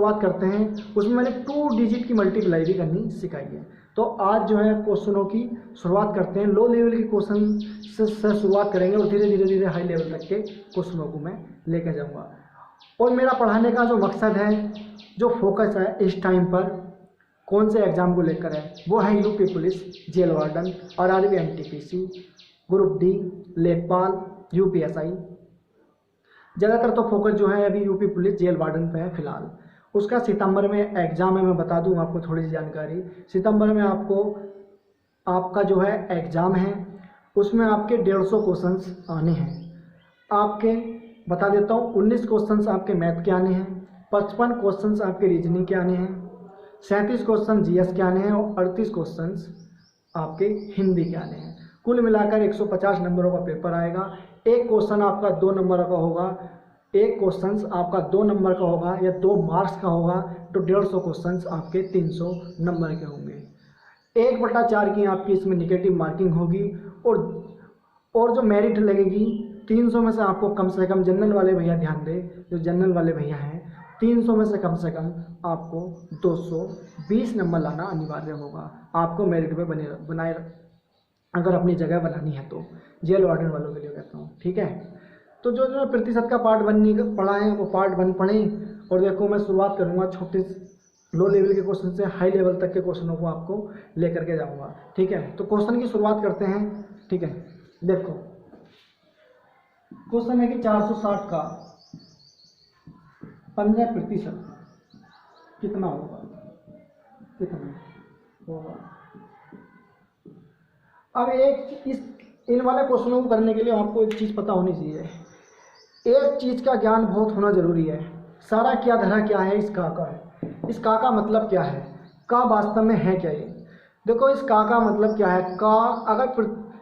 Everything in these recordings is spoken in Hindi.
शुरुआत करते हैं। उसमें मैंने 2 डिजिट की मल्टीप्लाई भी करनी सिखाई है। तो आज जो है क्वेश्चनों की शुरुआत करते हैं। लो लेवल के क्वेश्चन से शुरुआत करेंगे और धीरे धीरे धीरे हाई लेवल तक के क्वेश्चनों को मैं लेकर जाऊँगा। और मेरा पढ़ाने का जो मकसद है, जो फोकस है इस टाइम पर कौन से एग्ज़ाम को लेकर है, वो है UP police, jail warden, RRB NTPC, group D, लेखपाल, यूपीएसआई। ज़्यादातर तो फोकस जो है अभी यूपी पुलिस जेल वार्डन पे है फिलहाल। उसका सितंबर में एग्ज़ाम है, मैं बता दूं आपको थोड़ी सी जानकारी। सितंबर में आपका जो है एग्ज़ाम है, उसमें आपके 150 क्वेश्चंस आने हैं। आपके बता देता हूँ 19 क्वेश्चंस आपके मैथ के आने हैं, 55 क्वेश्चंस आपके रीजनिंग के आने हैं, 37 क्वेश्चन जीएस के आने हैं और 38 क्वेश्चंस आपके हिंदी के आने हैं। कुल मिलाकर 150 नंबरों का पेपर आएगा। एक क्वेश्चन आपका 2 नंबर का होगा, एक क्वेश्चन आपका 2 नंबर का होगा या 2 मार्क्स का होगा, तो 150 क्वेश्चन आपके 300 नंबर के होंगे। 1/4 की आपकी इसमें निगेटिव मार्किंग होगी और जो मेरिट लगेगी 300 में से आपको कम से कम, जनरल वाले भैया ध्यान दें, जो जनरल वाले भैया हैं, 300 में से कम आपको 220 नंबर लाना अनिवार्य होगा। आपको मेरिट में बनाए अगर अपनी जगह बनानी है तो, जेल वार्डन वालों के लिए कहता हूँ, ठीक है। तो जो प्रतिशत का पार्ट 1 नहीं पढ़ा है वो पार्ट 1 पढ़ें। और देखो मैं शुरुआत करूँगा छोटे लो लेवल के क्वेश्चन से हाई लेवल तक के क्वेश्चनों को आपको लेकर के जाऊँगा, ठीक है। तो क्वेश्चन की शुरुआत करते हैं, ठीक है। देखो क्वेश्चन है कि 460 का 15% कितना होगा, अब इन वाले क्वेश्चनों को करने के लिए आपको एक चीज़ पता होनी चाहिए। एक चीज़ का ज्ञान बहुत होना जरूरी है। सारा क्या धरा क्या है, इस का है। इस का मतलब क्या है, का वास्तव में है क्या ये। देखो इस का मतलब क्या है। का अगर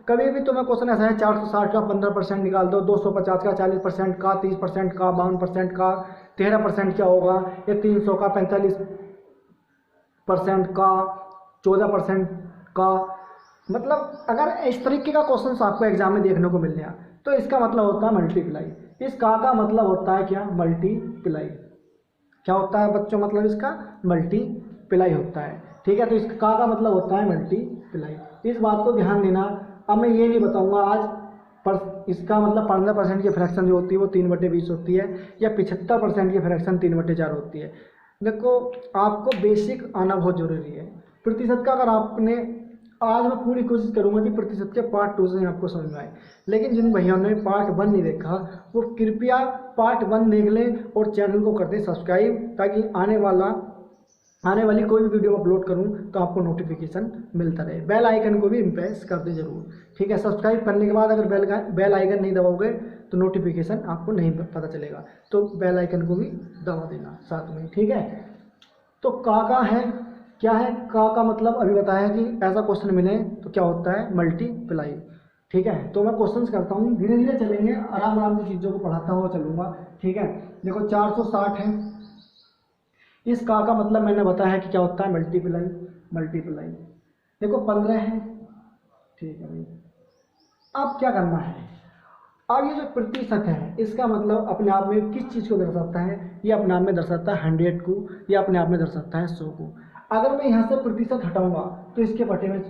कभी भी तुम्हें क्वेश्चन ऐसा है 460 का 15% निकाल दो, 250 का 40% का, 30% का, 52% का, 13% क्या होगा, या 300 का 45% का, 14% का, मतलब अगर इस तरीके का क्वेश्चन आपको एग्जाम में देखने को मिल गया तो इसका मतलब होता है मल्टीप्लाई। इस का मतलब होता है क्या, मल्टीप्लाई। क्या होता है बच्चों, मतलब इसका मल्टीप्लाई होता है, ठीक है। तो इस का मतलब होता है मल्टीप्लाई। इस बात को ध्यान देना। अब मैं ये नहीं बताऊंगा आज पर इसका मतलब 15% की फ्रैक्शन जो होती है वो 3/20 होती है, या 75% की फ्रैक्शन 3/4 होती है। देखो आपको बेसिक आना बहुत जरूरी है। प्रतिशत का अगर आपने, आज मैं पूरी कोशिश करूंगा कि प्रतिशत के पार्ट 2 से आपको समझ में आए, लेकिन जिन भैया ने पार्ट 1 नहीं देखा वो कृपया पार्ट 1 देख लें और चैनल को कर दें सब्सक्राइब, ताकि आने वाली कोई भी वीडियो अपलोड करूं तो आपको नोटिफिकेशन मिलता रहे। बेल आइकन को भी प्रेस कर दें जरूर, ठीक है। सब्सक्राइब करने के बाद अगर बेल आइकन नहीं दबाओगे तो नोटिफिकेशन आपको नहीं पता चलेगा, तो बेल आइकन को भी दबा देना साथ में, ठीक है। तो का है क्या है, का मतलब अभी बताया कि ऐसा क्वेश्चन मिले तो क्या होता है, मल्टीप्लाई, ठीक है। तो मैं क्वेश्चंस करता हूँ, धीरे धीरे चलेंगे, आराम आराम से चीज़ों को पढ़ाता हुआ चलूँगा, ठीक है। देखो 460 है, इस का मतलब मैंने बताया कि क्या होता है, मल्टीप्लाई। देखो 15 है, ठीक है भाई। अब क्या करना है, अब ये जो प्रतिशत है इसका मतलब अपने आप में किस चीज़ को दर्शाता है, ये अपने आप में दर्शाता है 100 को, या अपने आप में दर्शाता है 100 को। अगर मैं यहाँ से प्रतिशत हटाऊंगा तो इसके पटे में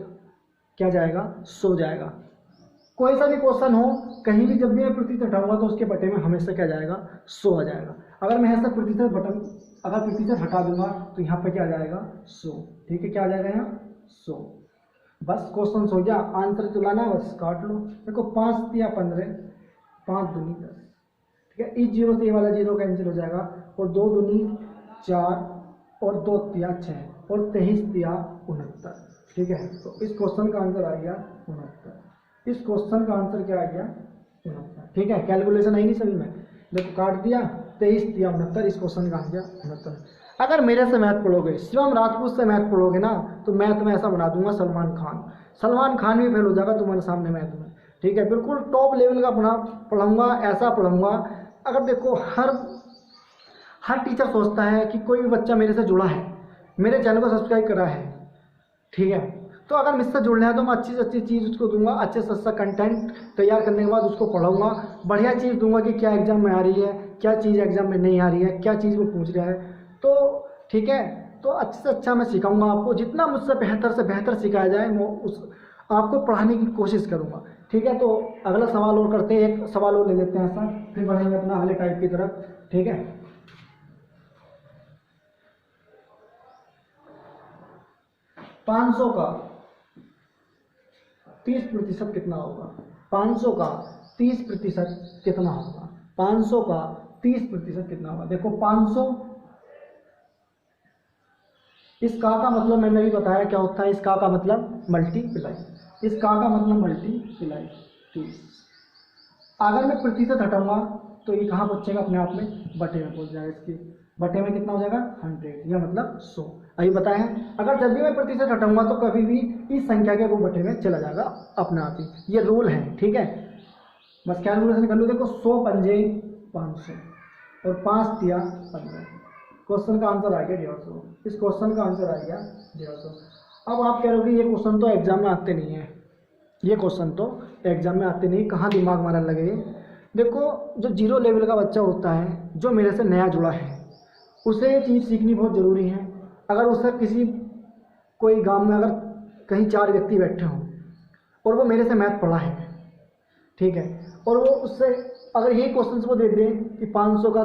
क्या जाएगा, 100 जाएगा। कोई सा भी क्वेश्चन हो, कहीं भी जब भी मैं प्रतिशत हटाऊंगा तो उसके पटे में हमेशा क्या जाएगा, 100 आ जाएगा। अगर मैं यहाँ से प्रतिशत हटा दूंगा तो यहाँ पे क्या आ जाएगा, 100, ठीक है। क्या आ जाएगा यहाँ, 100। बस क्वेश्चन हो गया, आंसर चलाना है, बस काट लो। देखो 5 या 15, 5 दूनी 10, ठीक है। इस 0 से ये वाला 0 कैंसिल हो जाएगा, और 2 दूनी 4 और 2 तिया 6 और 23 तिया 69, ठीक है। तो इस क्वेश्चन का आंसर आ गया 69। इस क्वेश्चन का आंसर क्या आ गया, 69, ठीक है। कैलकुलेशन आई नहीं सभी में, देखो काट दिया, 23 तिया 69, इस क्वेश्चन का आ गया 69। अगर मेरे से मैथ पढ़ोगे, शिवम राजपूत से मैथ पढ़ोगे ना, तो मैथ में ऐसा बना दूंगा सलमान खान भी फेल हो जाएगा तुम्हारे सामने मैथ में, ठीक है। बिल्कुल टॉप लेवल का पढ़ाऊंगा, ऐसा पढ़ाऊंगा। अगर देखो हर टीचर सोचता है कि कोई भी बच्चा मेरे से जुड़ा है, मेरे चैनल को सब्सक्राइब करा है, ठीक है, तो अगर मुझसे जुड़ना है तो मैं अच्छी से अच्छी चीज़ उसको दूंगा, अच्छे से अच्छा कंटेंट तैयार करने के बाद उसको पढ़ाऊंगा, बढ़िया चीज़ दूंगा कि क्या एग्जाम में आ रही है, क्या चीज़ एग्जाम में नहीं आ रही है, क्या चीज़ वो पूछ रहा है, तो ठीक है, तो अच्छे से अच्छा मैं सिखाऊंगा आपको, जितना मुझसे बेहतर से बेहतर सिखाया जाए मैं उस आपको पढ़ाने की कोशिश करूंगा। ठीक है, तो अगला सवाल और करते हैं, एक सवाल और ले लेते हैं ऐसा, फिर बढ़ेंगे अपना अगले टाइप की तरफ। ठीक है, 500 का 30% कितना होगा? 500 का 30% कितना होगा? 500 का 30% कितना होगा? देखो 500, इस का मतलब मैंने भी बताया क्या होता है, इस का मतलब मल्टीप्लाई, इस का मतलब मल्टीप्लाई 30। अगर मैं प्रतिशत हटाऊंगा तो ये कहाँ पहुँचेगा? अपने आप में बटे में पहुँच जाएगा, इसकी बटे में कितना हो जाएगा? 100, यह मतलब 100। अभी बताए हैं, अगर जब भी मैं प्रतिशत हटाऊंगा तो कभी भी इस संख्या के वो बटे में चला जाएगा अपने आप ही, ये रूल है। ठीक है, बस कैलकुलेशन कर लो। देखो 100 पंजे 500 और 5 दिया 15, क्वेश्चन का आंसर आ गया 150। इस क्वेश्चन का आंसर आ गया 150। अब आप कह रहे हो कि ये क्वेश्चन तो एग्जाम में आते नहीं है, ये क्वेश्चन तो एग्जाम में आते नहीं, कहाँ दिमाग मारा लगे? देखो जो जीरो लेवल का बच्चा होता है, जो मेरे से नया जुड़ा है, उसे ये चीज़ सीखनी बहुत ज़रूरी है। अगर उसे किसी कोई गांव में अगर कहीं 4 व्यक्ति बैठे हों और वो मेरे से मैथ पढ़ा है, ठीक है, और वो उससे अगर यही क्वेश्चन वो दे दें कि 500 का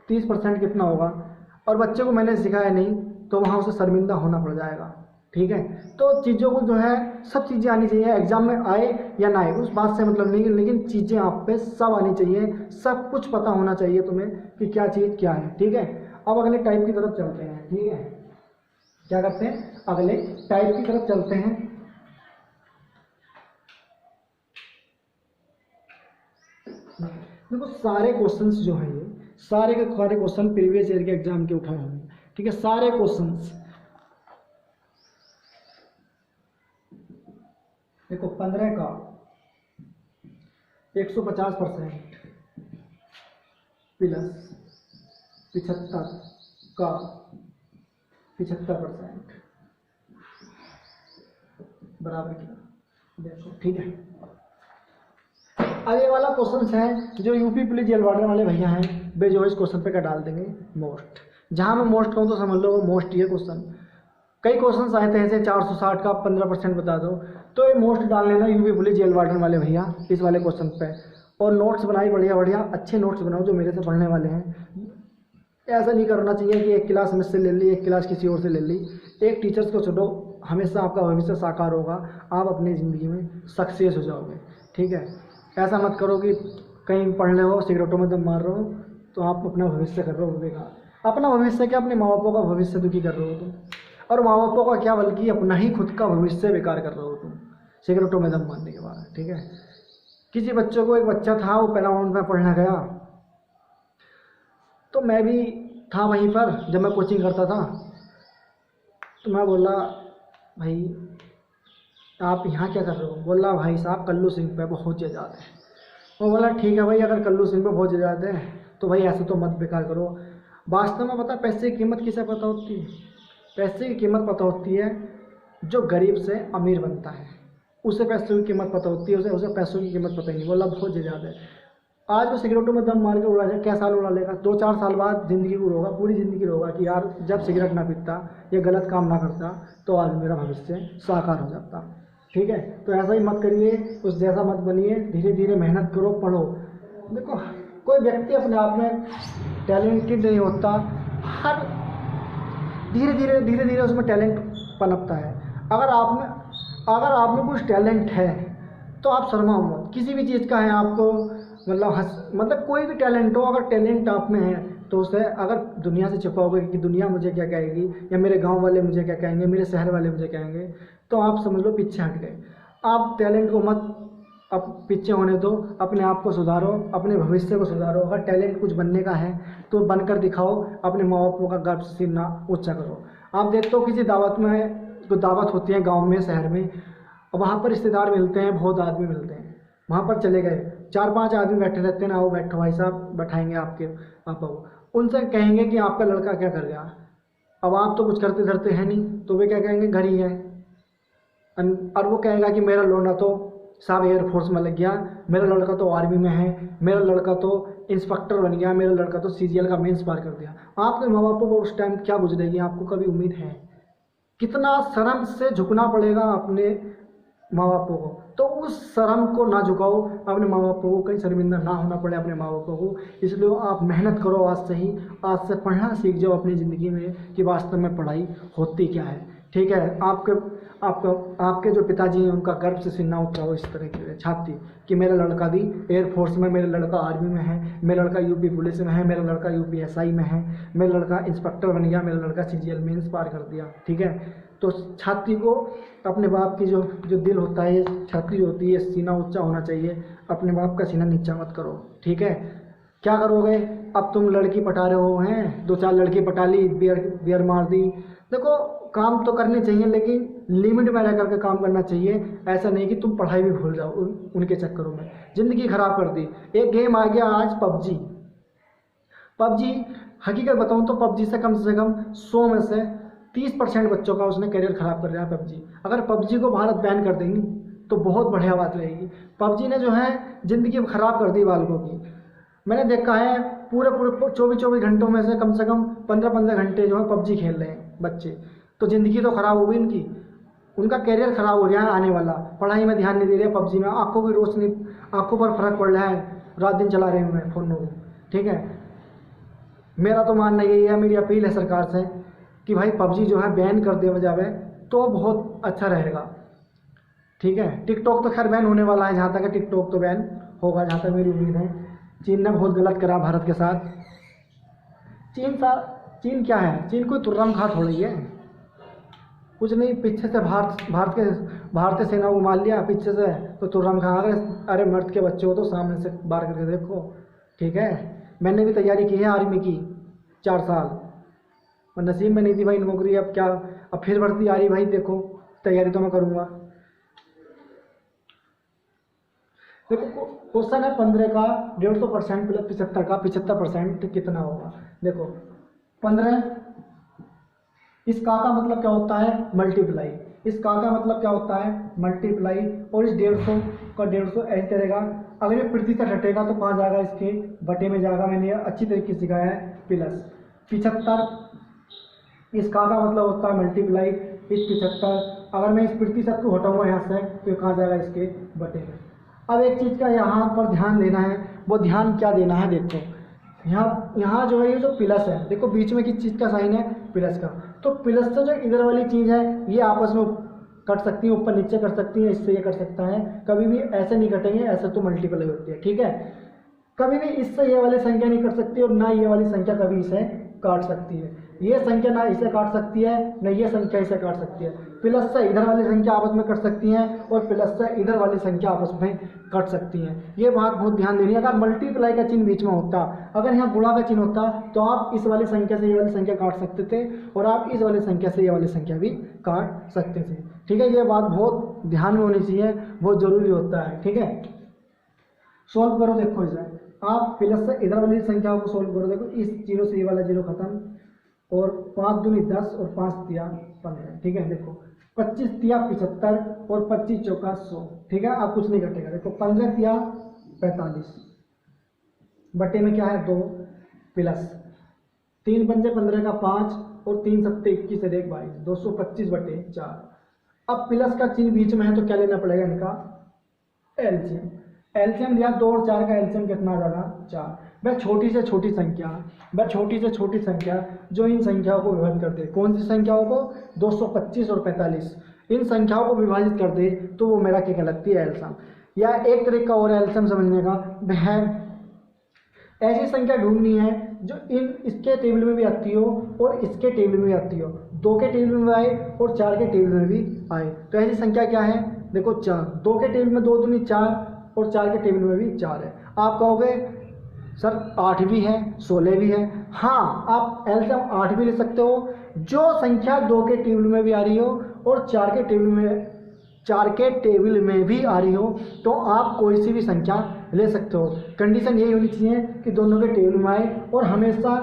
30% कितना होगा, और बच्चे को मैंने सिखाया नहीं, तो वहाँ उसे शर्मिंदा होना पड़ जाएगा। ठीक है, तो चीज़ों को जो है सब चीज़ें आनी चाहिए, एग्जाम में आए या ना आए उस बात से मतलब नहीं, लेकिन चीज़ें आप पे सब आनी चाहिए, सब कुछ पता होना चाहिए तुम्हें कि क्या चीज़ क्या है। ठीक है, अब अगले टाइप की तरफ चलते हैं। ठीक है, क्या करते हैं? अगले टाइप की तरफ चलते हैं। देखो सारे क्वेश्चंस जो हैं, ये सारे के सारे क्वेश्चन प्रीवियस ईयर के एग्जाम के उठाए होंगे। ठीक है, सारे क्वेश्चंस देखो 15 का 150% प्लस 75 का 75% बराबर किया। देखो ठीक है, अब ये वाला क्वेश्चन है जो यूपी पुलिस जेल वार्डन वाले भैया हैं, वे जो इस क्वेश्चन पे क्या डाल देंगे? मोस्ट। जहां मैं मोस्ट कहूँ तो समझ लो वो मोस्ट ही है क्वेश्चन। कई क्वेश्चंस आए थे ऐसे 460 का 15% बता दो, तो ये मोस्ट डाल लेना यूपी पुलिस जेल वार्डन वाले भैया इस वाले क्वेश्चन पे। और नोट्स बनाई बढ़िया बढ़िया, अच्छे नोट्स बनाओ जो मेरे से पढ़ने वाले हैं। ऐसा नहीं करना चाहिए कि एक क्लास मुझसे ले ली, एक क्लास किसी और से ले ली। एक टीचर्स को छोड़ो, हमेशा आपका भविष्य साकार होगा, आप अपनी ज़िंदगी में सक्सेस हो जाओगे। ठीक है, ऐसा मत करो कि कहीं पढ़ रहे हो सिगरेटों में दम मार रहे हो तो आप अपना भविष्य कर रहे हो बेकार। अपना भविष्य क्या, अपने माँ बापों का भविष्य दुखी कर रहे हो तुम, और माँ बापों का क्या बल्कि अपना ही खुद का भविष्य बेकार कर रहे हो तुम सिगरेटों में दम मारने के बाद। ठीक है, किसी बच्चों को, एक बच्चा था वो पैरामाउंट में पढ़ने गया, तो मैं भी था वहीं पर जब मैं कोचिंग करता था, तो मैं बोला भाई आप यहाँ क्या कर रहे हो? बोला भाई साहब कल्लू सिंह पे बहुत ज़्यादा है। वो बोला ठीक है भाई, अगर कल्लू सिंह पे बहुत ज़्यादा है तो भाई ऐसे तो मत बेकार करो। वास्तव में पता पैसे की कीमत किसे पता होती है? पैसे की कीमत पता होती है जो गरीब से अमीर बनता है, उसे पैसों की कीमत पता होती है, उसे पैसों की कीमत पता ही नहीं। बोला बहुत ज़्यादा है। आज वो सिगरेटों में दम मार के उड़ा जाए, क्या साल उड़ा लेगा? 2-4 साल बाद ज़िंदगी को रोगा, पूरी ज़िंदगी रोगा कि यार जब सिगरेट ना पीता, ये गलत काम ना करता तो आज मेरा भविष्य साकार हो जाता। ठीक है, तो ऐसा ही मत करिए, उस जैसा मत बनिए, धीरे धीरे मेहनत करो, पढ़ो। देखो कोई व्यक्ति अपने आप में टैलेंटेड नहीं होता, हर धीरे धीरे उसमें टैलेंट पनपता है। अगर आप में कुछ टैलेंट है तो आप शर्माओ मत, किसी भी चीज़ का है आपको, मतलब कोई भी टैलेंट हो, अगर टैलेंट आप में है तो उसे अगर दुनिया से छिपाओगे कि दुनिया मुझे क्या कहेगी या मेरे गांव वाले मुझे क्या कहेंगे, मेरे शहर वाले मुझे कहेंगे, तो आप समझ लो पीछे हट गए। आप टैलेंट को मत अब पीछे होने दो, अपने आप को सुधारो, अपने भविष्य को सुधारो। अगर टैलेंट कुछ बनने का है तो बनकर दिखाओ, अपने माँ बापों का गर्व सीना ना ऊँचा करो। आप देखते हो किसी दावत में, कोई दावत होती है गाँव में, शहर में, और वहाँ पर रिश्तेदार मिलते हैं, बहुत आदमी मिलते हैं, वहाँ पर चले गए, 4-5 आदमी बैठे रहते हैं ना, वो बैठो भाई साहब, बैठाएंगे आपके पापा को, उनसे कहेंगे कि आपका लड़का क्या कर गया। अब आप तो कुछ करते धरते हैं नहीं, तो वे क्या कहेंगे घर ही है। और वो कहेगा कि मेरा लौंडा तो साहब एयरफोर्स में लग गया, मेरा लड़का तो आर्मी में है, मेरा लड़का तो इंस्पेक्टर बन गया, मेरा लड़का तो सीजीएल का मेंस पार कर दिया। आपके माँ बापों को उस टाइम क्या गुजरेगी, आपको कभी उम्मीद है? कितना शर्म से झुकना पड़ेगा अपने माँ बापों को। तो उस शर्म को ना झुकाओ, अपने माँ बापों को कहीं शर्मिंदा ना होना पड़े अपने माँ बापों को। इसलिए आप मेहनत करो आज से ही, आज से पढ़ना सीख जाओ अपनी ज़िंदगी में कि वास्तव में पढ़ाई होती क्या है। ठीक है, आपके जो पिताजी हैं उनका गर्व से सीना उठाओ इस तरह की छाती कि मेरा लड़का भी एयरफोर्स में, मेरा लड़का आर्मी में है, मेरा लड़का यूपी पुलिस में है, मेरा लड़का यूपी एसआई में है, मेरा लड़का इंस्पेक्टर बन गया, मेरा लड़का सीजीएल मेंस पार कर दिया। ठीक है, तो छाती को अपने बाप की जो दिल होता है, छाती होती है, सीना ऊंचा होना चाहिए, अपने बाप का सीना नीचा मत करो। ठीक है, क्या करोगे? अब तुम लड़की पटा रहे हो, हैं 2-4 लड़की पटा ली, बियर मार दी। देखो, काम तो करने चाहिए लेकिन लिमिट में रह करके काम करना चाहिए। ऐसा नहीं कि तुम पढ़ाई भी भूल जाओ उनके चक्करों में, ज़िंदगी ख़राब कर दी। एक गेम आ गया आज पबजी। हकीकत बताऊं तो पबजी से कम 100 में से 30% बच्चों का उसने करियर ख़राब कर दिया है पबजी। अगर पबजी को भारत बैन कर देंगी तो बहुत बढ़िया बात रहेगी। पबजी ने जो है ज़िंदगी ख़राब कर दी बालकों की। मैंने देखा है पूरे 24 घंटों में से कम 15-15 घंटे जो है पबजी खेल रहे हैं बच्चे। तो ज़िंदगी तो ख़राब हो गई उनकी, उनका करियर ख़राब हो गया है आने वाला। पढ़ाई में ध्यान नहीं दे रहे, पबजी में आंखों की रोशनी, आंखों पर फर्क पड़ रहा है, रात दिन चला रहे हैं फ़ोनों को। ठीक है, मेरा तो मानना यही है, मेरी अपील है सरकार से कि भाई पबजी जो है बैन कर दिया जावे तो बहुत अच्छा रहेगा। ठीक है, टिकटॉक तो खैर बैन होने वाला है, जहाँ तक है टिकटॉक तो बैन होगा, जहाँ तक मेरी उम्मीद है। चीन ने बहुत गलत करा भारत के साथ। चीन क्या है? चीन कोई तुर्रम खा थोड़ी है, कुछ नहीं, पीछे से भारतीय सेना को मार लिया पीछे से तो तुर्रम खा। अरे मर्द के बच्चे हो तो सामने से बार करके देखो। ठीक है, मैंने भी तैयारी की है आर्मी की 4 साल, और नसीब में नहीं थी भाई नौकरी। अब क्या, अब फिर भर्ती आ रही भाई, देखो तैयारी तो मैं करूँगा। देखो क्वेश्चन है 15 का 150% प्लस 75 का 75% कितना होगा? देखो 15, इस का मतलब क्या होता है? मल्टीप्लाई। इस का मतलब क्या होता है? मल्टीप्लाई। और इस 150 का 150 ऐसे रहेगा। अगर ये प्रतिशत हटेगा तो कहाँ जाएगा? इसके बटे में जाएगा। मैंने ये अच्छी तरीके से सिखाया है। प्लस 75, इस का मतलब होता है मल्टीप्लाई। इस 75, अगर मैं इस प्रतिशत को हटाऊंगा यहाँ से तो कहाँ जाएगा? इसके बटे में। अब एक चीज़ का यहाँ पर ध्यान देना है, वो ध्यान क्या देना है? देखो यहाँ जो है ये जो प्लस है, देखो बीच में किस चीज़ का साइन है? प्लस का। तो प्लस से जो इधर वाली चीज़ है ये आपस में कट सकती है, ऊपर नीचे कर सकती है, इससे ये कर सकता है। कभी भी ऐसे नहीं कटेंगे, ऐसे तो मल्टीप्लाई होती है। ठीक है, कभी भी इससे ये वाली संख्या नहीं कट सकती और ना ये वाली संख्या कभी इसे काट सकती है। ये संख्या ना इसे काट सकती है, न ये संख्या इसे काट सकती है। प्लस से इधर वाली संख्या आपस में कट सकती हैं और प्लस से इधर वाली संख्या आपस में कट सकती हैं। ये बात बहुत ध्यान देनी है। अगर मल्टीप्लाई का चिन्ह बीच में होता, अगर यहाँ गुणा का चिन्ह होता तो आप इस वाली संख्या से ये वाली संख्या काट सकते थे और आप इस वाली संख्या से ये वाली संख्या भी काट सकते थे। ठीक है, ये बात बहुत ध्यान में होनी चाहिए, बहुत ज़रूरी होता है। ठीक है, सॉल्व करो। देखो इसे आप प्लस से इधर वाली संख्याओं को सॉल्व करो। देखो इस 0 से ये वाला 0 खत्म, और 5 दूनी 10 और 5 तिया 15। ठीक है, देखो 25 तिया 75 और 25 चौका 100। ठीक है, आप कुछ नहीं कटेगा। देखो 15 तिया 45, बटे में क्या है? 2 प्लस 3 पंजे 15 का 5 और 3 सत्ते 21 और 1 22, 225 बटे 4। अब प्लस का चिन्ह बीच में है तो क्या लेना पड़ेगा? इनका एलसीएम। एलसीएम लिया, 2 और 4 का एलसीएम कितना आ जाएगा? 4। वह छोटी से छोटी संख्या जो इन संख्याओं को विभाजित कर दे। कौन सी संख्याओं को? 225 और 45। इन संख्याओं को विभाजित कर दे तो वो मेरा क्या कहलाती है? एलसीएम। या एक तरीका और एलसीएम समझने का, वह ऐसी संख्या ढूंढनी है जो इसके टेबल में भी आती हो और इसके टेबल में भी आती हो, 2 के टेबल में आए और 4 के टेबल में भी आए। तो ऐसी संख्या क्या है? देखो 4, 2 के टेबल में 2 दूनी 4 और 4 के टेबल में भी 4 है। आप कहोगे सर 8 भी है 16 भी है। हाँ, आप एलसीएम 8 भी ले सकते हो, जो संख्या 2 के टेबल में भी आ रही हो और 4 के टेबल में भी आ रही हो, तो आप कोई सी भी संख्या ले सकते हो। कंडीशन यही होनी चाहिए कि दोनों के टेबल में आए और हमेशा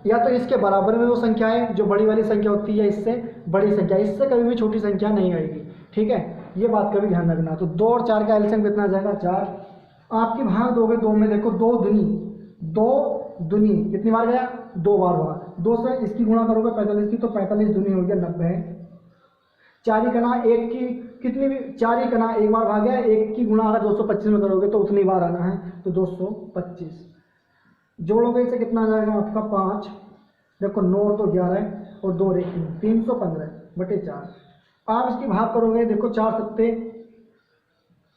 या तो इसके बराबर में वो संख्या है जो बड़ी वाली संख्या होती है, इससे बड़ी संख्या, इससे कभी भी छोटी संख्या नहीं आएगी। ठीक है, ये बात का भी ध्यान रखना। तो 2 और 4 का एलसीएम कितना आ जाएगा? 4। आपकी भाग दोगे 2 में, देखो 2 दूनी 2 दूनी कितनी बार गया, 2 बार हुआ, 2 से इसकी गुणा करोगे 45 की तो 45 दूनी हो गया 90। 4 कना 1 की कितनी भी 4 कना 1 बार भाग गया, 1 की गुणा अगर 225 में करोगे तो उतनी बार आना है, तो 225 जोड़ोगे इसे कितना आ जाएगा आपका 5, देखो 9 तो 11 और 2 रेखी 315/4। आप इसकी भाग करोगे, देखो 4 सत्ते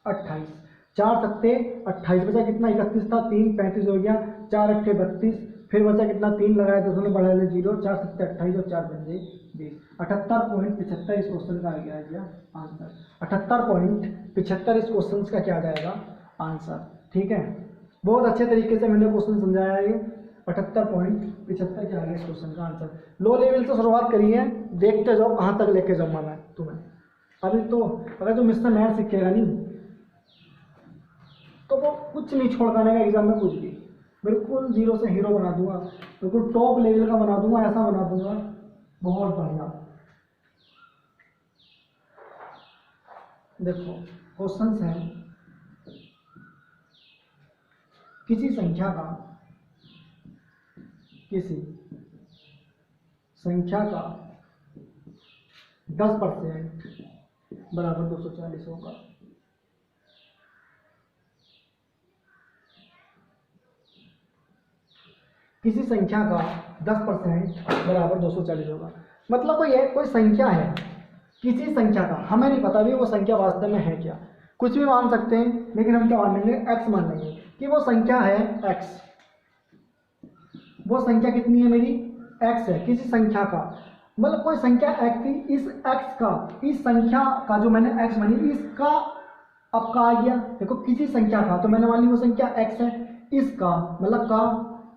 28, 4 सत्ते 28 बचा कितना 31 था, 3 35 हो गया, 4 अट्ठे 32, फिर बचा कितना 3 लगाया तो उसने बढ़ा ले 0, 4 सत्ते 28 और 4 पंजे 20, 78.75 इस क्वेश्चन का आ गया आंसर। 78.75 इस क्वेश्चन का क्या आ जाएगा आंसर। ठीक है, बहुत अच्छे तरीके से मैंने क्वेश्चन समझाया है। 78.75 क्या आ गया इस क्वेश्चन का आंसर। लो लेवल से शुरुआत करी है, देखते जाओ कहाँ तक लेके जाऊंगा मैं तुम्हें। अभी तो अगर तुम इससे मैथ सीखेगा नहीं तो वो कुछ नहीं छोड़ पाने का एग्जाम में, कुछ भी बिल्कुल 0 से हीरो बना दूंगा, बिल्कुल टॉप लेवल का बना दूंगा, ऐसा बना दूंगा, बहुत बढ़िया। देखो क्वेश्चंस हैं, किसी संख्या का 10% बराबर 240 होगा। किसी संख्या का 10% बराबर 240 होगा, मतलब कोई संख्या है, किसी संख्या का, हमें नहीं पता भी वो संख्या वास्तव में है क्या, कुछ भी मान सकते हैं, लेकिन हम क्या मान लेंगे, x मान लेंगे कि वो संख्या है x। वो संख्या कितनी है मेरी, x है, किसी संख्या का, मतलब कोई संख्या x थी, इस x का, इस संख्या का जो मैंने x मानी, इसका अब का आ गया, देखो किसी संख्या का, तो मैंने मान ली वो संख्या x है, इसका मतलब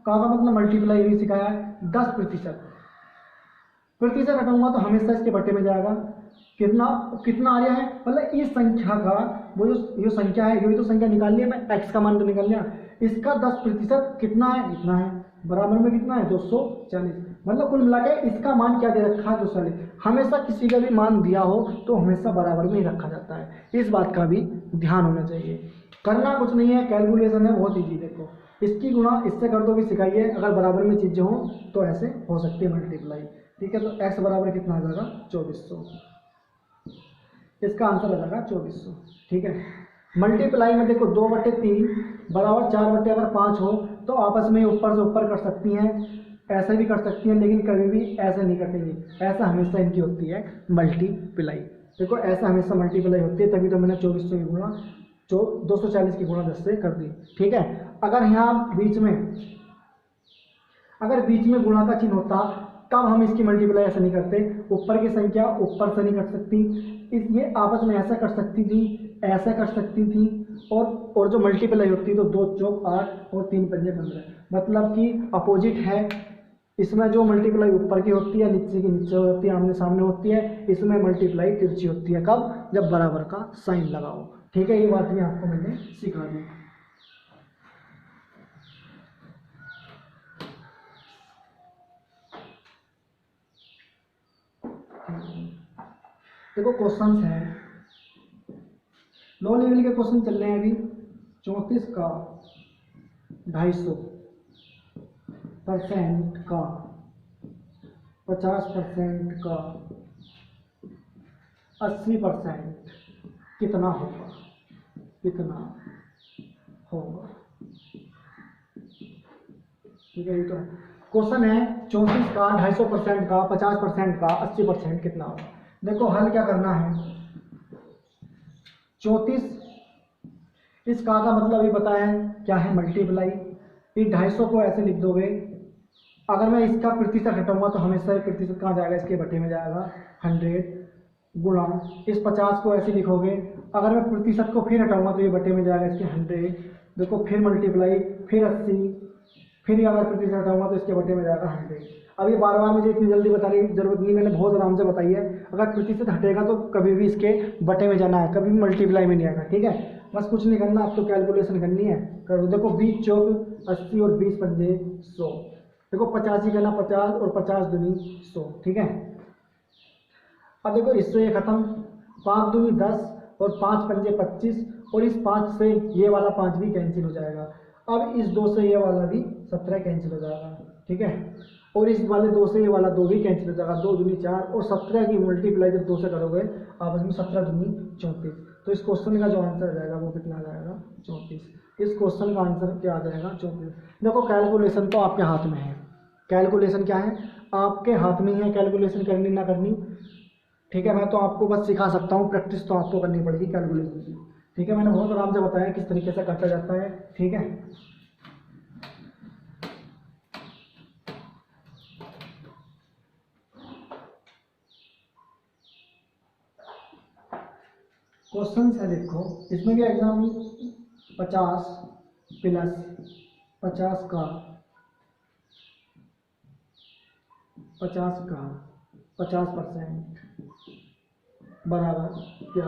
का मतलब मल्टीप्लाई भी सिखाया है, 10%। प्रतिशत हटाऊंगा तो हमेशा इसके बटे में जाएगा, कितना कितना आ रहा है, मतलब इस संख्या का वो जो संख्या है, यही तो संख्या निकाल लिया मैं, x का मान तो निकाल लिया, इसका 10% कितना है, इतना है, बराबर में कितना है 240, मतलब कुल मिला के इसका मान क्या दे रखा है 240। हमेशा किसी का भी मान दिया हो तो हमेशा बराबर में ही रखा जाता है, इस बात का भी ध्यान होना चाहिए। करना कुछ नहीं है, कैलकुलेशन है, बहुत ईजी। देखो इसकी गुणा इससे कर दो भी सिखाइए, अगर बराबर में चीज़ें हो तो ऐसे हो सकती है मल्टीप्लाई। ठीक है, तो x बराबर कितना आ जाएगा 2400, इसका आंसर आ जाएगा 2400। ठीक है, मल्टीप्लाई में देखो 2/3 बराबर 4 अगर 5 हो तो आपस में ऊपर से ऊपर कर सकती हैं, ऐसे भी कर सकती हैं, लेकिन कभी भी ऐसे नहीं कटेंगी, ऐसा हमेशा इनकी होती है मल्टीप्लाई। देखो ऐसा हमेशा मल्टीप्लाई होती है, तभी तो मैंने 2400 की गुणा 240 की गुणा 10 से कर दी। ठीक है, अगर यहाँ बीच में गुणा का चिन्ह होता तब हम इसकी मल्टीप्लाई ऐसे नहीं करते, ऊपर की संख्या ऊपर से नहीं कर सकती, ये आपस में ऐसा कर सकती थी, ऐसा कर सकती थी, और जो मल्टीप्लाई होती तो 2 चौक 8 और 3 पंजे 15, मतलब कि अपोजिट है। इसमें जो मल्टीप्लाई ऊपर की होती है, नीचे की नीचे होती है, आमने सामने होती है, इसमें मल्टीप्लाई तिरछी होती है, कब, जब बराबर का साइन लगाओ। ठीक है, ये बात भी आपको मैंने सिखा दी। देखो क्वेश्चंस हैं, लो लेवल के क्वेश्चन चल रहे हैं अभी। 34 का 250% का 50% का 80% कितना होगा, कितना होगा। ठीक है, ये तो क्वेश्चन है 34 का 250% का 50% का 80% कितना होगा। देखो हल क्या करना है, 34 इस का मतलब अभी बताया है क्या है, मल्टीप्लाई। इस 250 को ऐसे लिख दोगे, अगर मैं इसका प्रतिशत हटाऊंगा तो हमेशा प्रतिशत कहाँ जाएगा, इसके बटे में जाएगा 100 गुणा। इस 50 को ऐसे लिखोगे, अगर मैं प्रतिशत को फिर हटाऊंगा तो ये बटे में जाएगा इसके 100, देखो फिर मल्टीप्लाई, फिर 80, फिर अगर प्रतिशत हटाऊंगा तो इसके बटे में जाएगा 100। अब ये बार बार मुझे इतनी जल्दी बताने की जरूरत नहीं, मैंने बहुत आराम से बताई है। अगर प्रतिशत हटेगा तो कभी भी इसके बटे में जाना है, कभी भी मल्टीप्लाई में नहीं आएगा। ठीक है, बस कुछ नहीं करना, आपको कैलकुलेशन करनी है, करो। देखो 20 चौक 80 और 20 पंजे 100, देखो 85 करना 50 और 50 दूनी 100। ठीक है, अब देखो इससे ये खत्म, 5 दूनी 10 और 5 पंजे 25, और इस 5 से ये वाला 5 भी कैंसिल हो जाएगा। अब इस 2 से ये वाला भी 17 कैंसिल हो जाएगा, ठीक है, और इस वाले 2 से ये वाला 2 भी कैंसिल हो जाएगा, 2 दूनी 4 और 17 की मल्टीप्लाई जब 2 से करोगे आपस में 17 दूनी 34। तो इस क्वेश्चन का जो आंसर आ जाएगा वो कितना आ जाएगा 34। इस क्वेश्चन का आंसर क्या आ जाएगा 34। देखो कैलकुलेशन तो आपके हाथ में है, कैलकुलेशन क्या है आपके हाथ में ही है, कैलकुलेशन करनी ना करनी, ठीक है। मैं तो आपको बस सिखा सकता हूँ, प्रैक्टिस तो आपको करनी पड़ेगी कैलकुलेशन की, ठीक है। मैंने बहुत आराम से बताया किस तरीके से काटा जाता है, ठीक है। क्वेश्चन है देखो, इसमें भी एग्जाम 50 प्लस 50 का 50% बराबर क्या।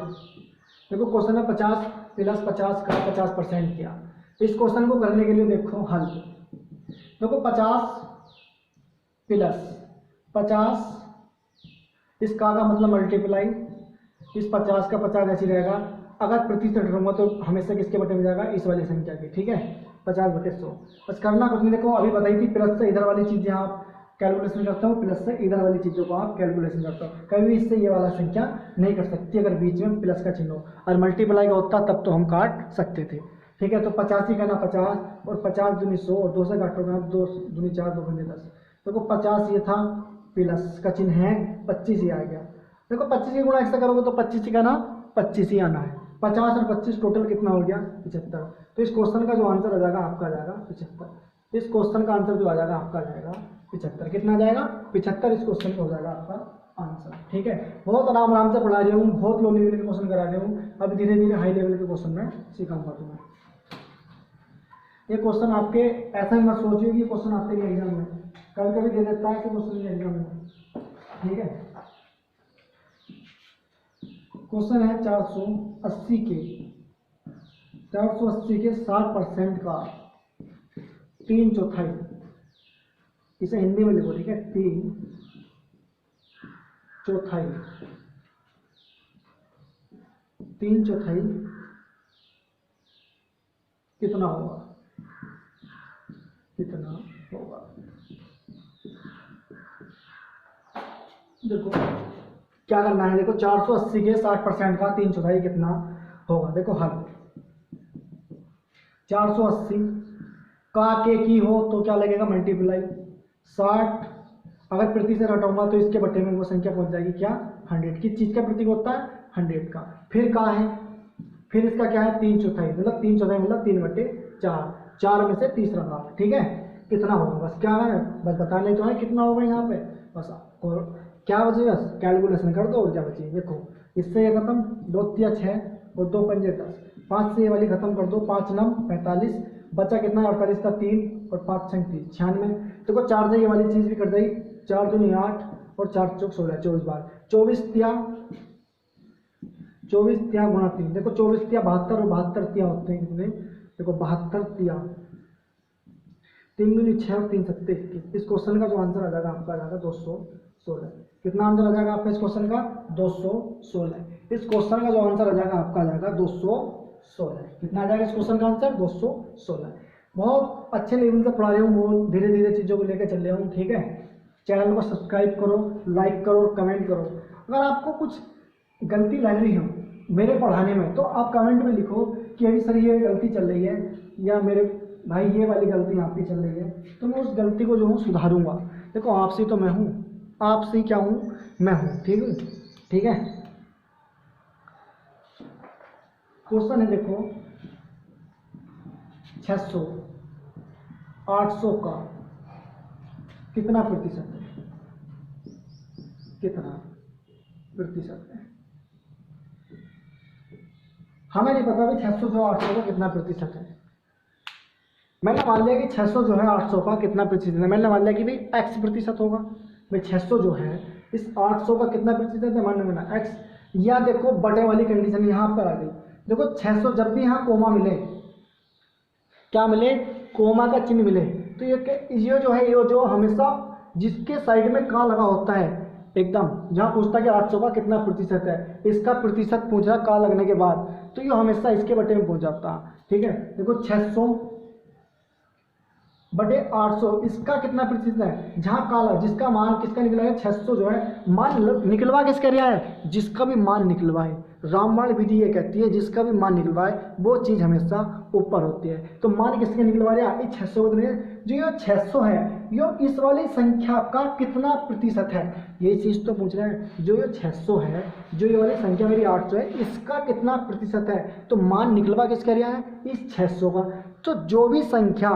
देखो क्वेश्चन है 50 प्लस 50 का 50% किया। इस क्वेश्चन को करने के लिए देखो हल, देखो 50 प्लस 50 इसका मतलब मल्टीप्लाई, इस 50 का 50 ऐसी रहेगा, अगर प्रतिशत रहूँगा तो हमेशा किसके बटे में जाएगा इस वाली संख्या के, ठीक है, 50/100। बस करना कुछ नहीं, देखो अभी बताई थी प्लस से इधर वाली चीज़ यहाँ आप कैलकुलेशन करता हूँ, प्लस से इधर वाली चीज़ों को आप कैलकुलेशन करता हूँ, कभी इससे ये वाला संख्या नहीं कर सकती अगर बीच में प्लस का चिन्ह हो, और मल्टीप्लाई का होता तब तो हम काट सकते थे, ठीक है। तो 50 ही करना 50 और 50 दूनी 100 और 2 से काटोगे आप 2 दूनी 4 2 दूनी 10। देखो 50 ये था, प्लस का चिन्ह है, 25 ही आ गया। देखो 25 की गुणा ऐसा करोगे तो 25 का ना 25 ही आना है, 50 और 25 टोटल कितना हो गया 75। तो इस क्वेश्चन का जो आंसर आ जाएगा आपका आ जाएगा 75। इस क्वेश्चन का आंसर जो आ जाएगा आपका आ जाएगा 75। कितना आ जाएगा 75, इस क्वेश्चन का हो जाएगा आपका आंसर, ठीक है। बहुत आराम से पढ़ा रही हूँ, बहुत लो लेवल के क्वेश्चन करा रही हूँ, अब धीरे धीरे हाई लेवल के क्वेश्चन में सिखाऊंगा तुम्हें। ये क्वेश्चन आपके ऐसा ही मत सोचिए कि क्वेश्चन आपके लिए एग्जाम में कभी कभी दे देता है कि क्वेश्चन एग्जाम में, ठीक है। क्वेश्चन है 480 के 60% का 3/4, इसे हिंदी में लिखो, ठीक है, 3/4 कितना होगा, कितना होगा। देखो क्या करना है, देखो 480 के 60% का 3/4 कितना होगा। देखो हल, 480 का के की हो तो क्या लगेगा मल्टीप्लाई, 60 अगर प्रति से हटाऊंगा तो इसके बटे में वो संख्या पहुंच जाएगी क्या 100। किस चीज़ का प्रतीक होता है 100 का। फिर का है, फिर इसका क्या है 3/4, मतलब 3/4 मतलब 3/4, 4 में से तीसरा भाग, ठीक है। कितना होगा बस क्या है, बस बताने तो है कितना होगा यहाँ पे, बस क्या बचे, बस कैलकुलेशन कर दो और क्या बचे। देखो इससे ये खत्म, 2 तिया 6 और 2 पंजे 10, 5 से ये वाली खत्म कर दो, 5 9 45, बचा कितना 48 का 3 और 5 6 30 96। देखो 4 से ये वाली चीज़ भी कट जाएगी, 4 दूनी 8 और 4 चौक 16, 24 बार 24 तिया गुणा 3। देखो 24 तिया 72 और 72 तिया होते हैं कितने, देखो 72 तिया, 3 दूनी 6 और 3 सत्ते 21। इस क्वेश्चन का जो आंसर आ जाएगा आपका आ जाएगा 216। कितना आंसर आ जाएगा आपका इस क्वेश्चन का 216। इस क्वेश्चन का जो आंसर आ जाएगा आपका आ जाएगा 216। कितना आ जाएगा इस क्वेश्चन का आंसर 216। बहुत अच्छे लेवल से पढ़ा रही हूँ, बहुत धीरे धीरे चीज़ों को लेकर चल रहा हूँ, ठीक है। चैनल को सब्सक्राइब करो, लाइक करो, कमेंट करो। अगर आपको कुछ गलती लग रही हो मेरे पढ़ाने में तो आप कमेंट में लिखो कि अभी सर ये गलती चल रही है, या मेरे भाई ये वाली गलती आपकी चल रही है, तो मैं उस गलती को जो हूँ सुधारूंगा। देखो आपसे तो मैं हूँ, आपसे क्या हूँ मैं हूँ, ठीक है। क्वेश्चन है देखो 600 800 का कितना प्रतिशत है, कितना प्रतिशत है। हमें नहीं पता भाई 600 जो 800 का कितना प्रतिशत है। मैंने मान लिया कि 600 जो है 800 का कितना प्रतिशत है, मैंने मान लिया कि भाई x प्रतिशत होगा। भाई 600 जो है इस 800 का कितना प्रतिशत है, मान लेना x, या देखो बटे वाली कंडीशन यहाँ पर आ गई। देखो 600 जब भी यहाँ कोमा मिले, क्या मिले, कोमा का चिन्ह मिले, तो ये जो है, ये जो हमेशा जिसके साइड में का लगा होता है एकदम, जहाँ पूछता है कि 800 का कितना प्रतिशत है, इसका प्रतिशत पूछ रहा का लगने के बाद, तो ये हमेशा इसके बटे में पहुँच जाता है, ठीक है। देखो 600 बटे 800, इसका कितना प्रतिशत है, जहाँ काला जिसका मान किसका निकला है 600 जो है मान निकलवा किसका रहा है, जिसका भी मान निकलवा है। रामबाण विधि ये कहती है जिसका भी मान निकलवाए वो चीज़ हमेशा ऊपर होती है। तो मान किसके निकलवा रहा है, 600 को जो ये 600 है ये इस वाली संख्या का कितना प्रतिशत है, ये चीज़ तो पूछ रहे हैं। जो ये 600 है, जो ये वाली संख्या मेरी 800 है, इसका कितना प्रतिशत है, तो मान निकलवा किसका रहा है, इस 600 का। तो जो भी संख्या,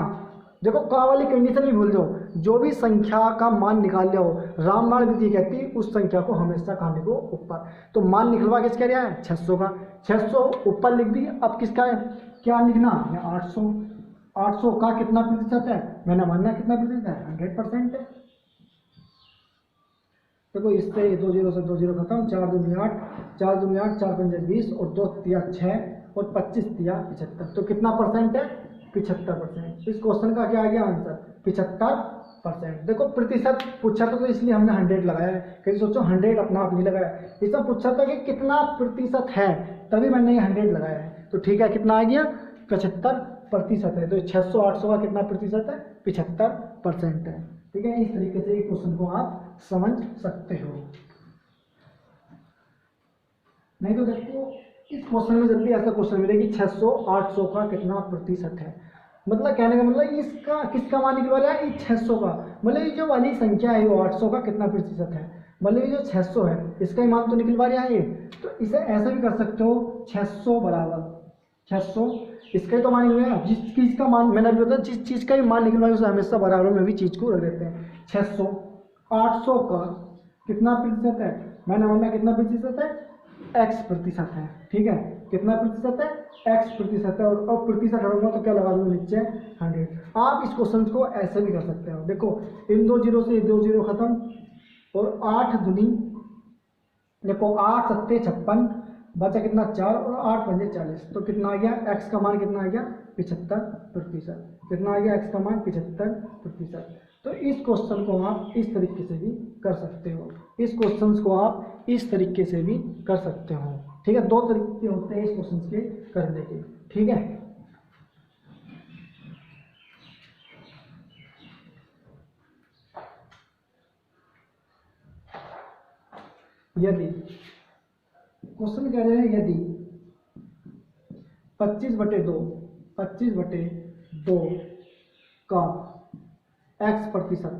देखो का वाली कंडीशन नहीं भूल जाओ, जो भी संख्या का मान निकाल लिया हो, रामबाण विधि कहती है उस संख्या को हमेशा खाने को ऊपर। तो मान निकलवा किसका रहा है 600 का, 600 ऊपर लिख दी। अब किसका है, क्या लिखना है 800, 800 का कितना प्रतिशत है, मैंने मानना कितना प्रतिशत है 100% है। देखो इससे 2 0 से 2 0 खत्म, 4 दूनी 8, 4 दूनी 8, 4 पंजे 20 और 2 तिया 6 और 25 तिया 75। तो कितना परसेंट है 75%। इस क्वेश्चन का क्या आ गया आंसर 75%। देखो प्रतिशत पूछा था तो इसलिए हमने 100 लगाया है, कहीं सोचो 100 अपना आप नहीं लगाया, इसमें पूछा था कि कितना प्रतिशत है तभी मैंने ये 100 लगाया है। तो ठीक है कितना आ गया 75% है। तो 600 800 का कितना प्रतिशत है 75% है। ठीक है, इस तरीके से क्वेश्चन को आप समझ सकते हो। नहीं तो देखो इस क्वेश्चन में जब भी ऐसा क्वेश्चन मिले कि 600 800 का कितना प्रतिशत है, मतलब कहने का मतलब इसका किसका मान निकलवा रहा है, इस 600 का, मतलब ये जो वाली संख्या है वो 800 का कितना प्रतिशत है, मतलब ये जो 600 है इसका ही मान तो निकलवा रहा है ये। तो इसे ऐसा भी कर सकते हो 600 बराबर 600, इसका ही तो मान निकलेगा, जिस चीज़ का मान मैंने अभी बताया जिस चीज़ का भी मान निकलवाए उसे हमेशा बराबर में भी चीज़ को रख देते हैं। 600 800 का कितना प्रतिशत है, मैंने माना कितना प्रतिशत है x प्रतिशत है। ठीक है, कितना प्रतिशत है x प्रतिशत है, और प्रतिशत हटाऊंगा तो क्या लगा दूंगा नीचे 100। आप इस क्वेश्चन को ऐसे भी कर सकते हो, देखो इन 2 0 से 2 0 खत्म और 8 दूनी, देखो 8 सत्ते 56, बचा कितना 4 और 8 पंजे 40। तो कितना आ गया x का मान कितना आ गया 75%। कितना आ गया x का मान 75%। तो इस क्वेश्चन को आप इस तरीके से भी कर सकते हो, इस क्वेश्चन को आप इस तरीके से भी कर सकते हो। ठीक है, 2 तरीके होते हैं इस क्वेश्चन के करने के। ठीक है, यदि क्वेश्चन कह रहे हैं यदि 25/2 का x प्रतिशत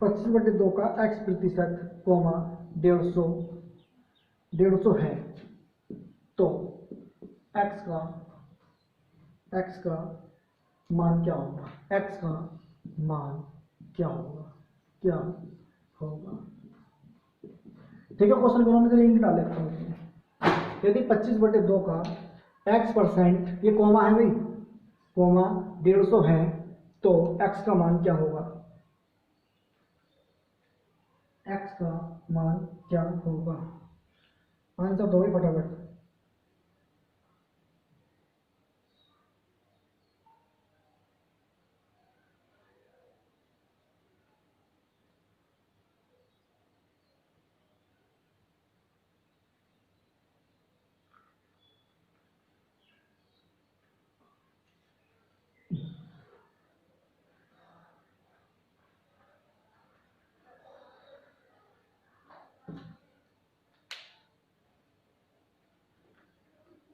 25/2 का x प्रतिशत कोमा 150 है तो x का मान क्या होगा, x का मान क्या होगा। ठीक है, क्वेश्चन को मैं लिंक डाल लेता हूँ। यदि 25/2 का x%, ये कोमा है भाई, कोमा 150 है तो x का मान क्या होगा, x का मान क्या होगा। आंसर दो ही फटाफट।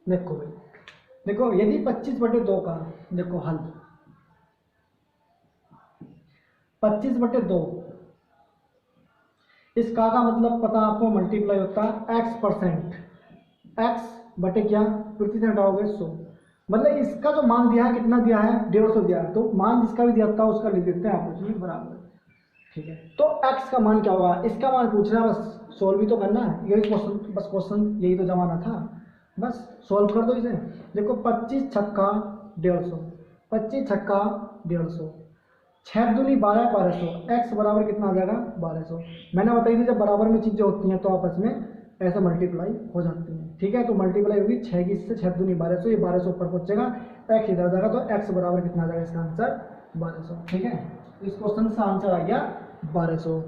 देखो भाई, देखो यदि 25/2 का, देखो हल 25/2, इस का मतलब पता आपको मल्टीप्लाई होता है x%, x बटे क्या प्रतिशत हटाओगे 100, मतलब इसका जो मान दिया है कितना दिया है 150 दिया है, तो मान जिसका भी दिया था उसका लिख देते हैं आपस में बराबर। ठीक है, तो x का मान क्या होगा, इसका मान पूछ रहा है, बस सोल्व भी तो करना है, यही क्वेश्चन, बस क्वेश्चन यही तो जमाना था, बस सोल्व कर दो इसे। देखो 25 छक्का 150, 25 छक्का 150, 6 दूनी 12 1200, x बराबर कितना आ जाएगा 1200। मैंने बताई थी जब बराबर में चीज़ें होती हैं तो आपस में ऐसे मल्टीप्लाई हो जाती हैं। ठीक है, तो मल्टीप्लाई होगी 6 की इससे, 6 दूनी 1200, ये 1200 ऊपर पहुंचेगा, x इधर जाएगा तो x बराबर कितना आ जाएगा, इसका आंसर 1200। ठीक है, इस क्वेश्चन का आंसर आ गया 1200।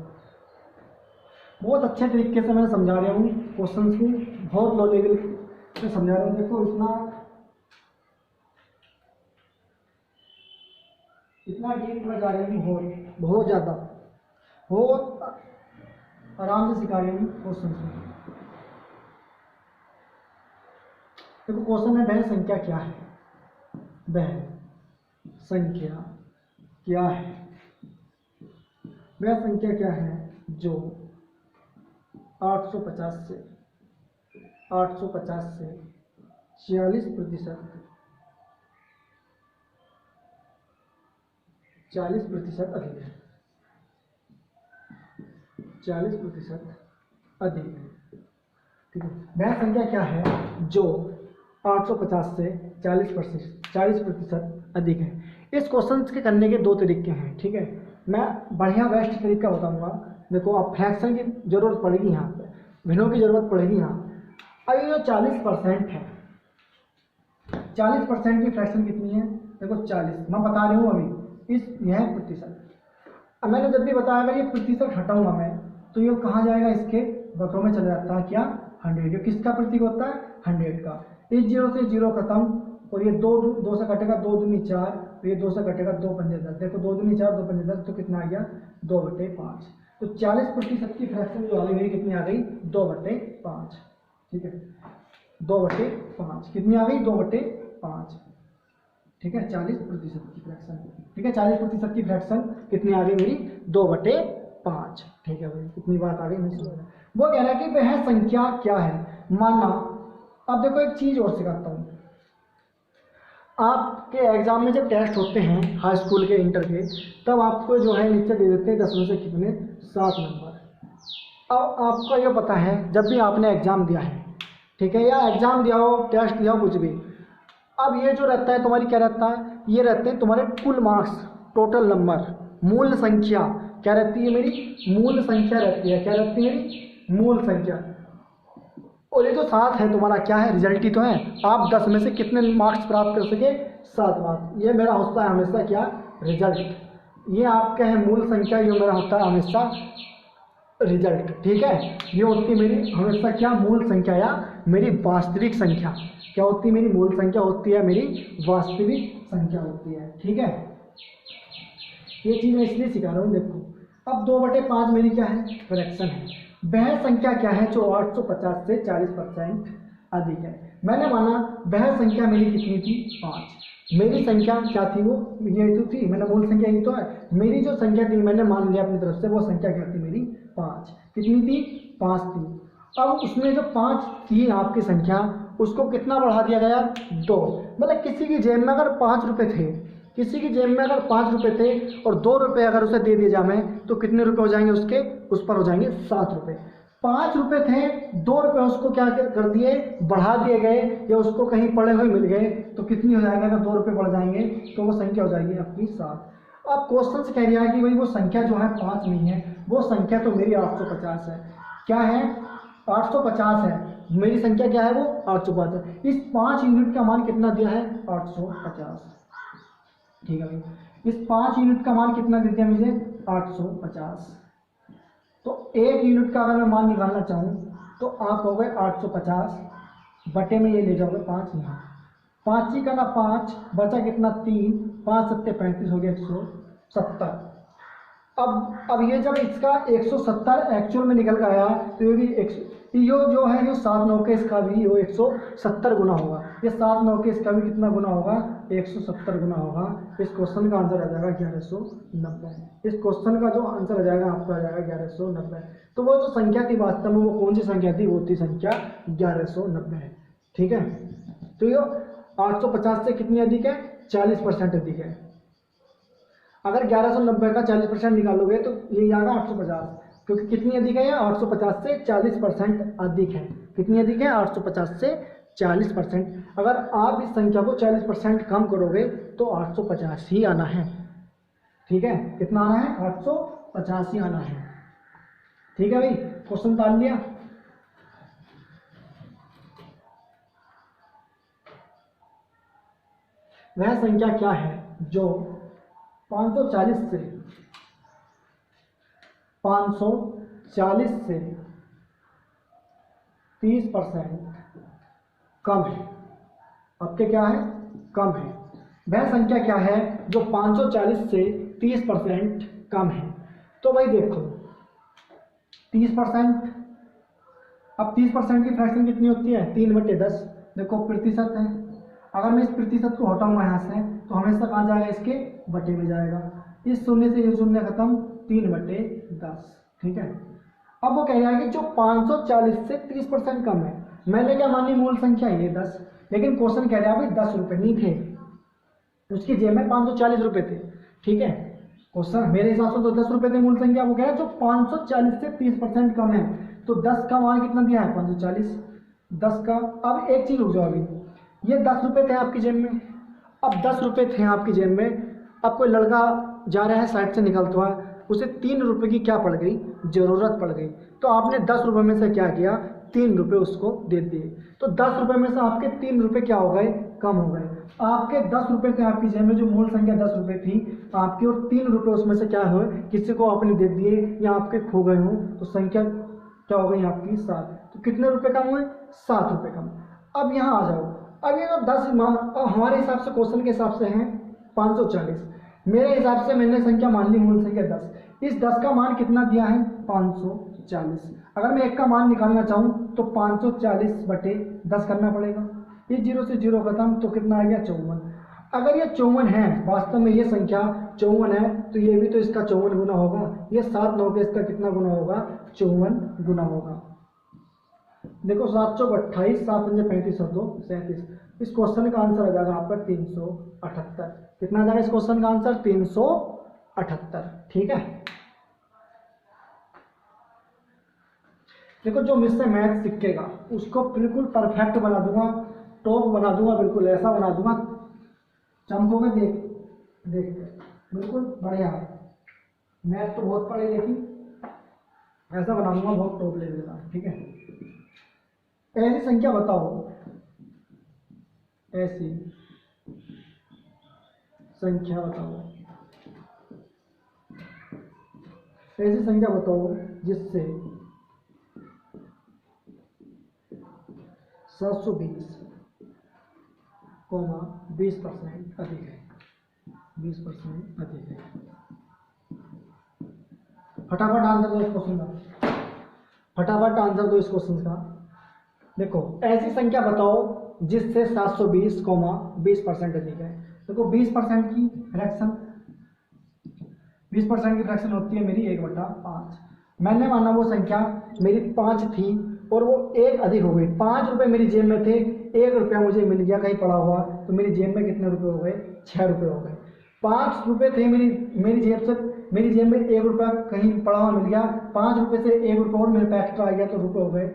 बहुत अच्छे तरीके से मैं समझा रहा हूँ क्वेश्चन को, बहुत लो लेवल से समझा रहा हूँ। देखो इतना इतना डीप में जा रही हूँ, बहुत ज़्यादा, बहुत आराम से सिखा रही हूँ क्वेश्चन से। देखो क्वेश्चन है, वह संख्या क्या है, वह संख्या क्या है, वह संख्या क्या है जो 850 से 40% 40% अधिक है, 40% अधिक है। ठीक है, वह संख्या क्या है जो 850 से 40% अधिक है। इस क्वेश्चन के करने के दो तरीके हैं। ठीक है, मैं बढ़िया बेस्ट तरीका बताऊंगा। देखो आप फ्रैक्शन की जरूरत पड़ेगी, यहाँ पे भिन्नों की जरूरत पड़ेगी। यहाँ अब ये जो 40% है, 40% की फ्रैक्शन कितनी है, देखो 40 मैं बता रही हूँ अभी, इस यह प्रतिशत। अब मैंने जब भी बताया अगर ये प्रतिशत हटाऊंगा मैं तो ये कहाँ जाएगा, इसके बकरों में चला जाता है क्या, 100। ये किसका प्रतीक होता है, 100 का। इस 0 से 0 खत्म, और ये 2 से कटेगा 2 दूनी 4, तो ये 2 से कटेगा 2 पंजे 10। देखो 2 दूनी 4 2 पंजे 10, तो कितना आ गया 2/5। तो 40% की फ्रैक्शन जो आ गई कितनी आ गई, 2/5। ठीक है, 2/5 कितनी आ गई, 2/5। ठीक है, 40% की फ्रैक्शन। ठीक है, 40% की फ्रैक्शन कितनी आ गई मेरी, 2/5। ठीक है भाई, कितनी बात आ गई मैं समझ रहा। वो कह रहा है कि वह संख्या क्या है, माना। अब देखो एक चीज और सिखाता हूँ, आपके एग्जाम में जब टेस्ट होते हैं हाई स्कूल के, इंटर के, तब आपको जो है नीचे दे देते हैं 10 में से कितने, 7 नंबर। अब आपको ये पता है जब भी आपने एग्जाम दिया है, ठीक है, या एग्जाम दिया हो, टेस्ट दिया हो, कुछ भी, अब ये जो रहता है तुम्हारी क्या रहता है, ये रहते हैं तुम्हारे कुल मार्क्स, टोटल नंबर, मूल संख्या क्या रहती है मेरी, मूल संख्या रहती है। क्या रहती है मेरी, मूल संख्या। और ये जो 7 है तुम्हारा क्या है, रिजल्ट ही तो है। आप 10 में से कितने मार्क्स प्राप्त कर सके, 7 मार्क्स। ये मेरा होता है हमेशा क्या, रिजल्ट। ये आपका है मूल संख्या, ये मेरा होता है हमेशा रिजल्ट। ठीक है, ये होती है मेरी हमेशा क्या, मूल संख्या या मेरी वास्तविक संख्या। क्या होती है, मेरी मूल संख्या होती है, मेरी वास्तविक संख्या होती है। ठीक है, ये चीज़ मैं इसलिए सिखा रहा हूँ। देखो अब 2/5 मेरी क्या है, फ्रैक्शन है। वह संख्या क्या है जो 850 से 40% अधिक है। मैंने माना वह संख्या मेरी कितनी थी, 5। मेरी संख्या क्या थी, वो ये तो थी, मैंने मूल संख्या ये तो है। मेरी जो संख्या थी मैंने मान लिया अपनी तरफ से, वो संख्या क्या थी मेरी, 5। कितनी थी, 5 थी। अब उसमें जो 5 थी आपकी संख्या, उसको कितना बढ़ा दिया गया, 2। मतलब किसी की जेब में अगर 5 रुपये थे, किसी की जेब में अगर 5 रुपये थे और 2 रुपये अगर उसे दे दिए जाए तो कितने रुपए हो जाएंगे उसके, उस पर हो जाएंगे 7 रुपये। 5 रुपये थे, 2 रुपये उसको क्या कर दिए, बढ़ा दिए गए, या उसको कहीं पड़े हुए मिल गए, तो कितनी हो जाएगा, अगर 2 रुपये बढ़ जाएंगे तो वो संख्या हो जाएगी अपनी 7। अब क्वेश्चन से कह दिया है कि भाई वो संख्या जो है 5 नहीं है, वो संख्या तो मेरी 850 है। क्या है, 850 है मेरी संख्या, क्या है वो 850 है। इस 5 यूनिट का मान कितना दिया है, 850। ठीक है भाई, इस 5 यूनिट का मान कितना दे दिया मुझे, 850। तो 1 यूनिट का अगर मैं मान निकालना चाहूँ तो आप हो गए 850 बटे में ये ले जाओगे 5 यहाँ, 5 ही का ना 5 बचा कितना, 3, 5 7 35 हो गया 170। अब ये जब इसका 170 एक्चुअल में निकल कर आया तो ये भी यो जो है, यो 7 9 के इसका भी यो 170 गुना होगा। ये 7 9 के इसका भी कितना गुना होगा, 170 गुना होगा। इस क्वेश्चन का आंसर आ जाएगा 1190। इस क्वेश्चन का जो आंसर आ जाएगा आपका आ जाएगा 1190। तो वो जो संख्या थी वास्तव में वो कौन सी संख्या थी, वो थी संख्या 1190 है। ठीक है, तो ये 850 से कितनी अधिक है, 40% अधिक है। अगर 1190 का 40% निकालोगे तो ये आएगा 850, क्योंकि कितनी अधिक है, 850 से 40% अधिक है। कितनी अधिक है, 850 से 40%। अगर आप इस संख्या को 40% कम करोगे तो 850 ही आना है। ठीक है, कितना आना है, 850 ही आना है। ठीक है भाई, क्वेश्चन ताल लिया। वह संख्या क्या है जो 540 से 30% कम है। आपके क्या है, कम है। वह संख्या क्या है जो 540 से 30% कम है। तो भाई देखो 30%, अब 30% की फ्रैक्शन कितनी होती है 3/10, देखो प्रतिशत है। अगर मैं इस प्रतिशत को हटाऊंगा यहाँ से तो हमेशा कहाँ जाएगा, इसके बटे में जाएगा। इस शून्य से ये शून्य खत्म, 3/10, ठीक है। अब वो कह रहा है कि जो 540 से 30% कम है, मैंने क्या मानी मूल संख्या ये 10, लेकिन क्वेश्चन कह रहा है भाई 10 रुपये नहीं थे, उसकी जेब में 540 रुपये थे, ठीक है। क्वेश्चन मेरे हिसाब से तो 10 रुपये थे मूल संख्या, वो कह रहा है जो 540 से 30% कम है, तो 10 का मान कितना दिया है 540, 10 का। अब एक चीज़ रुक जाओ, अभी ये 10 रुपये थे आपकी जेब में, अब 10 रुपये थे आपकी जेब में, अब कोई लड़का जा रहा है साइड से निकलता हुआ, उसे 3 रुपये की क्या पड़ गई, ज़रूरत पड़ गई, तो आपने 10 रुपये में से क्या किया, 3 रुपये उसको दे दिए। तो 10 रुपये में से आपके 3 रुपये क्या हो गए, कम हो गए। आपके 10 रुपये थे आपकी जेब में, जो मूल संख्या 10 रुपये थी आपकी, और 3 रुपये उसमें से क्या हुए, किसी को आपने दे दिए या आपके खो गए हों, तो संख्या क्या हो गई आपकी 7। तो कितने रुपये कम हुए, 7 रुपये कम। अब यहाँ आ जाओ, अब ये जो 10 हमारे हिसाब से क्वेश्चन के हिसाब से हैं 540, मेरे हिसाब से मैंने संख्या मान ली मूल संख्या 10, इस 10 का मान कितना दिया है 540। अगर मैं एक का मान निकालना चाहूँ तो 540/10 करना पड़ेगा, ये 0 से 0 खत्म, तो कितना आ गया 54। अगर ये 54 है, वास्तव में ये संख्या 54 है, तो ये भी तो इसका 54 गुना होगा, ये 7 9 के इसका कितना गुना होगा, 54 गुना होगा। देखो 7 चौक 28, 7 पंजे 35 और 2 37, इस क्वेश्चन का आंसर आ जाएगा आपका 378। कितना आ जाएगा इस क्वेश्चन का आंसर, 378, ठीक है। देखो जो मुझसे मैथ सीखेगा उसको बिल्कुल परफेक्ट बना दूंगा, टॉप बना दूंगा, बिल्कुल ऐसा बना दूंगा, चमकोगे देख देख बिल्कुल बढ़िया। मैथ तो बहुत पढ़े लेकिन ऐसा बना दूंगा बहुत टॉप लेवल का, ठीक है। ऐसी संख्या बताओ, ऐसी संख्या बताओ, ऐसी संख्या बताओ जिससे 720,20% अधिक है, 20% अधिक है। फटाफट आंसर दो इस क्वेश्चन का, फटाफट आंसर दो इस क्वेश्चन का। देखो ऐसी संख्या बताओ जिससे 720,20% अधिक है। देखो 20% की फ्रैक्शन, 20% की फ्रैक्शन होती है मेरी 1/5। मैंने माना वो संख्या मेरी 5 थी और वो 1 अधिक हो गई। 5 रुपये मेरी जेब में थे, 1 रुपया मुझे मिल गया कहीं पड़ा हुआ, तो मेरी जेब में कितने रुपए हो गए, 6 रुपये हो गए। 5 रुपये थे मेरी जेब में 1 रुपया कहीं पड़ा हुआ मिल गया, 5 रुपये से 1 रुपये और मेरे पे एक्स्ट्रा आ गया, तो रुपये हो गए